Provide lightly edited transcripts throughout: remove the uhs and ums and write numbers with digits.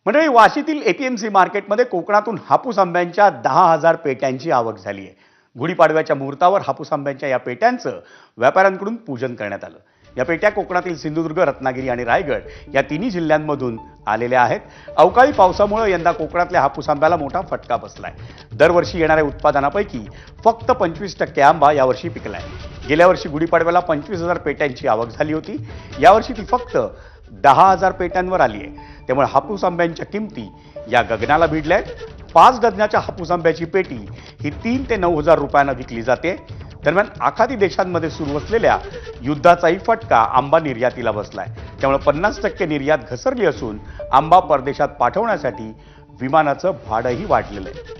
मंडळी, वाशीतील एपीएमसी मार्केटमध्ये कोकणातून हापूस आंब्यांच्या 10,000 पेट्यांची आवक झाली आहे। गुढीपाडव्याच्या मुहूर्तावर हापूस आंब्यांच्या या पेट्यांचं व्यापाऱ्यांकडून पूजन करण्यात आलं। या पेट्या कोकणातील सिंधुदुर्ग, रत्नागिरी आणि रायगड या तिन्ही जिल्ह्यांमधून आलेल्या आहेत। अवकाळी पावसामुळे यंदा कोकणातल्या हापूस आंब्याला मोठा फटका बसलाय। दरवर्षी येणाऱ्या उत्पादनापैकी फक्त 25% आंबा यावर्षी पिकलाय। गेल्या वर्षी गुढीपाडव्याला 25,000 पेट्यांची आवक झाली होती। यावर्षी ती फक्त 10,000 पेट्यांवर आली आहे। त्यामुळे हापूस आंब्यांच्या किमती या गगनाला भिडल्यात। 5 डझनाच्या हापूस आंब्याची पेटी ही 3 ते 9,000 रुपयांना विकली जाते। दरम्यान आखाती देशांमध्ये सुरू असलेल्या युद्धाचाही फटका आंबा निर्यातीला बसलाय। त्यामुळे 50% निर्यात घसरली असून आंबा परदेशात पाठवण्यासाठी विमानाचं भाडंही वाढलेलं आहे।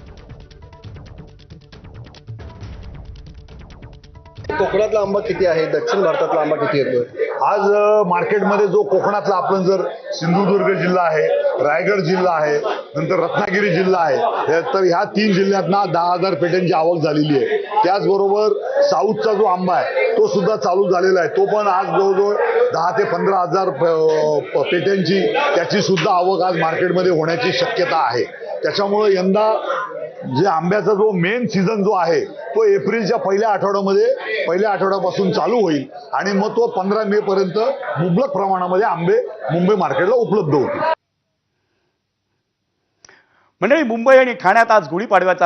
कोकणातला आंबा किती आहे, दक्षिण भारतातला आंबा किती येतोय? आज मार्केटमध्ये जो कोकणातला आपण जर सिंधुदुर्ग जिल्हा आहे, रायगड जिल्हा आहे, नंतर रत्नागिरी जिल्हा आहे, तर ह्या 3 जिल्ह्यातना 10,000 पेट्यांची आवक झालेली आहे। त्याचबरोबर साऊथचा जो आंबा आहे तो सुद्धा चालू झालेला आहे। तो पण आज जवळजवळ 10 ते 15,000 पेट्यांची त्याची सुद्धा आवक आज मार्केटमध्ये होण्याची शक्यता आहे। त्याच्यामुळे यंदा जे आंब्याचा जो मेन सीझन जो आहे तो एप्रिलच्या पहिल्या आठवड्यापासून चालू होईल आणि मग तो 15 मे पर्यंत मुबलक प्रमाणामध्ये आंबे मुंबई मार्केटला उपलब्ध होतील। मंडळी, मुंबई आणि ठाण्यात आज गुढीपाडव्याचा